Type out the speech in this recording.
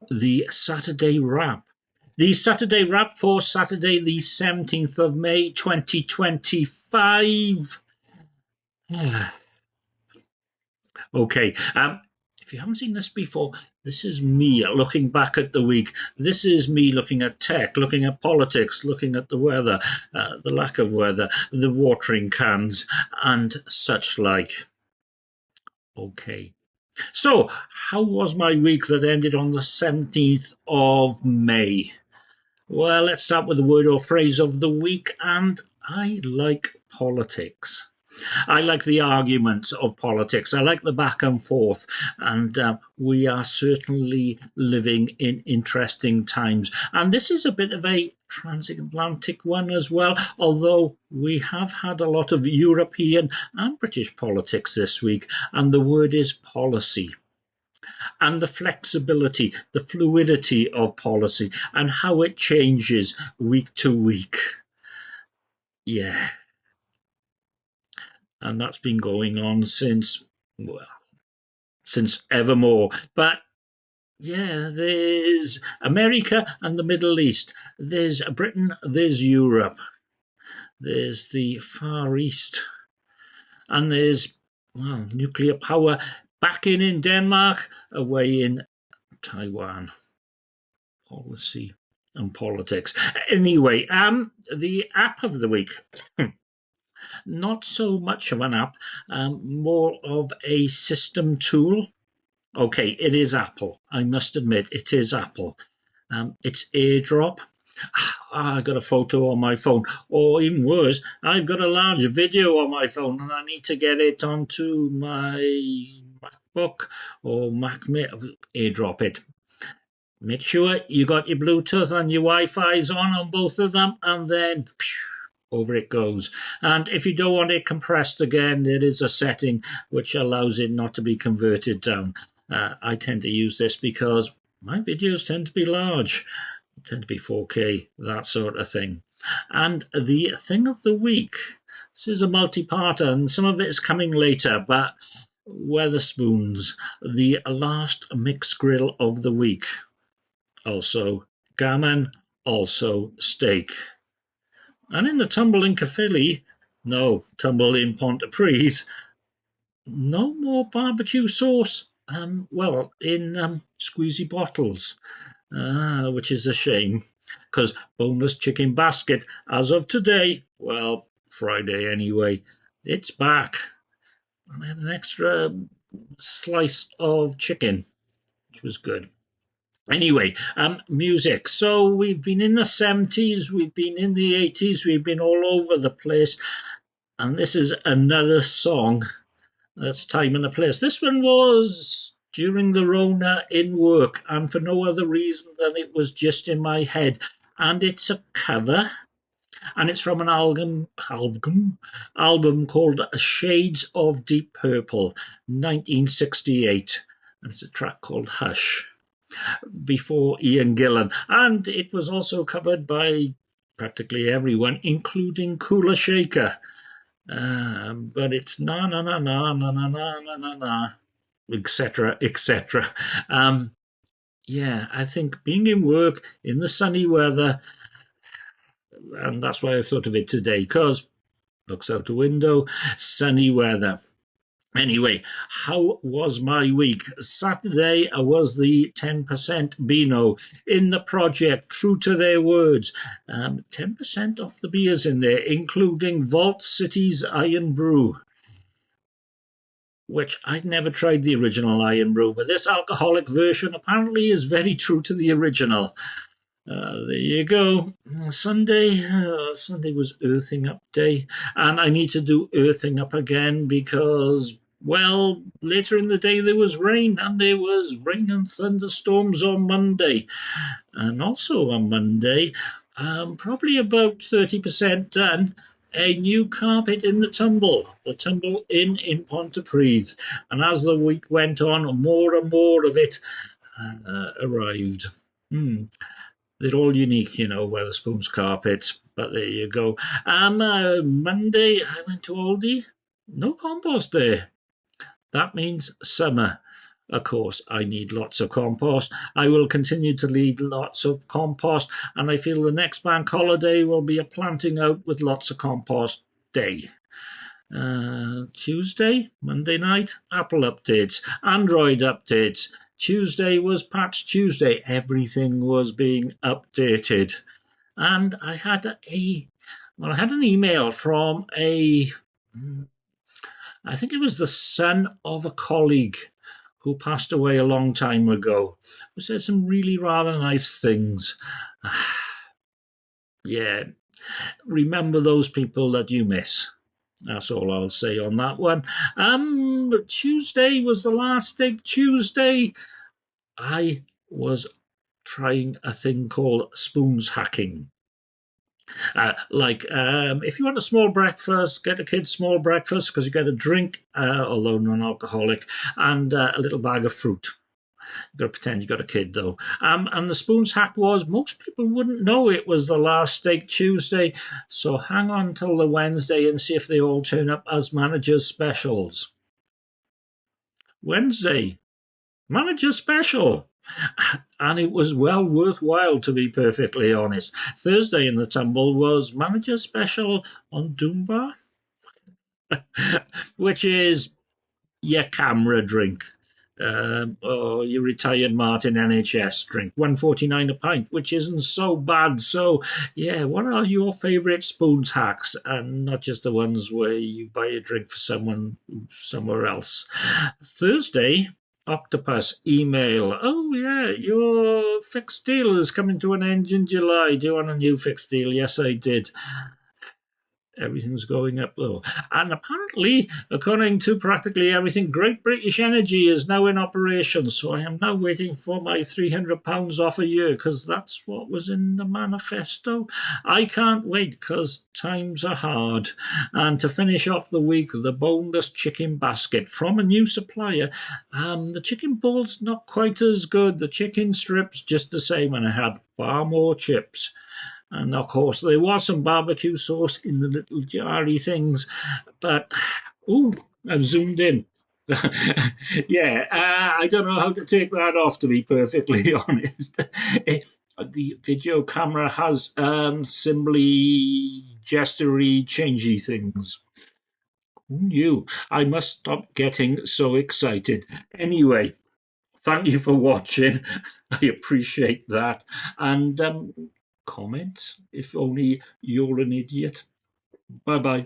the Saturday Wrap. The Saturday Wrap for Saturday, the 17th of May, 2025. Okay, if you haven't seen this before, this is me looking back at the week. This is me looking at tech, looking at politics, looking at the weather, the lack of weather, the watering cans, and such like. Okay. So, how was my week that ended on the 17th of May? Well, let's start with the word or phrase of the week, and I like politics. I like the arguments of politics. I like the back and forth. And we are certainly living in interesting times. And this is a bit of a transatlantic one as well, although we have had a lot of European and British politics this week. And the word is policy. And the flexibility, the fluidity of policy, and how it changes week to week. Yeah. And that's been going on since evermore. But yeah, there's America and the Middle East. There's Britain, there's Europe. There's the Far East. And there's, well, nuclear power back in Denmark, away in Taiwan. Policy and politics. Anyway, the app of the week. Not so much of an app, more of a system tool. Okay, it is Apple. I must admit, it is Apple. It's Airdrop. I got a photo on my phone, or even worse, I've got a large video on my phone, and I need to get it onto my MacBook or Mac. Airdrop it. Make sure you got your Bluetooth and your Wi-Fi's on both of them, and then over it goes. And if you don't want it compressed again, there is a setting which allows it not to be converted down. I tend to use this because my videos tend to be large, tend to be 4K, that sort of thing. And the thing of the week, this is a multi-parter, and some of it is coming later, but Wetherspoons, the last mixed grill of the week. Also gammon, also steak. And in the Tumble in Caerphilly, no, Tumble in Pontypridd, no more barbecue sauce. In squeezy bottles, which is a shame, because Boneless Chicken Basket, as of today, well, Friday anyway, it's back. And I had an extra slice of chicken, which was good. Anyway, music. So we've been in the 70s, we've been in the 80s, we've been all over the place. And this is another song that's time and a place. This one was during the Rona in work, and for no other reason than it was just in my head. And it's a cover, and it's from an album called Shades of Deep Purple, 1968. And it's a track called Hush, before Ian Gillan. And it was also covered by practically everyone, including Kula Shaker. But it's na na na na na na na na na na, etc., etc. Yeah, I think being in work in the sunny weather, and that's why I thought of it today, because looks out the window, sunny weather. Anyway, how was my week? Saturday was the 10% Beano in the project, true to their words. 10% off the beers in there, including Vault City's Iron Brew, which I'd never tried the original Iron Brew, but this alcoholic version apparently is very true to the original. There you go. Sunday was Earthing Up Day, and I need to do Earthing Up again because, well, later in the day there was rain, and there was rain and thunderstorms on Monday. And also on Monday, probably about 30% done, a new carpet in the Tumble Inn in Pontypridd. And as the week went on, more and more of it arrived. They're all unique, Wetherspoons carpets, but there you go. Monday, I went to Aldi. No compost there. That means summer. Of course, I need lots of compost. I will continue to need lots of compost, and I feel the next bank holiday will be a planting out with lots of compost day. Tuesday, Monday night, Apple updates, Android updates. Tuesday was Patch Tuesday. Everything was being updated. And I had an email from I think it was the son of a colleague who passed away a long time ago, who said some really rather nice things. Yeah, remember those people that you miss. That's all I'll say on that one. Tuesday was the last day. Tuesday, I was trying a thing called SpoonsHacking. If you want a small breakfast, get a kid small breakfast because you get a drink, although non-alcoholic, and a little bag of fruit. You've got to pretend you got a kid though. And the spoons hack was most people wouldn't know it was the last Steak Tuesday, so hang on till the Wednesday and see if they all turn up as managers specials. Wednesday, manager special. And it was well worthwhile, to be perfectly honest. Thursday in the Tumble was manager special on Doombar, which is your camera drink. Or your retired Martin NHS drink, 149 a pint, which isn't so bad. So, yeah, what are your favourite spoons hacks, and not just the ones where you buy a drink for someone somewhere else? Thursday, Octopus email. Oh yeah, your fixed deal is coming to an end in July. Do you want a new fixed deal? Yes, I did. Everything's going up though. And apparently, according to practically everything, Great British Energy is now in operation. So I am now waiting for my £300 off a year because that's what was in the manifesto. I can't wait because times are hard. And to finish off the week, the boneless chicken basket from a new supplier. The chicken ball's not quite as good. The chicken strips just the same, and I had far more chips. And of course, there was some barbecue sauce in the little jarry things, but oh, I've zoomed in. Yeah, I don't know how to take that off, to be perfectly honest. The video camera has simply gestury changey things. Who knew? I must stop getting so excited. Anyway, thank you for watching. I appreciate that. And comment if only you're an idiot. Bye bye.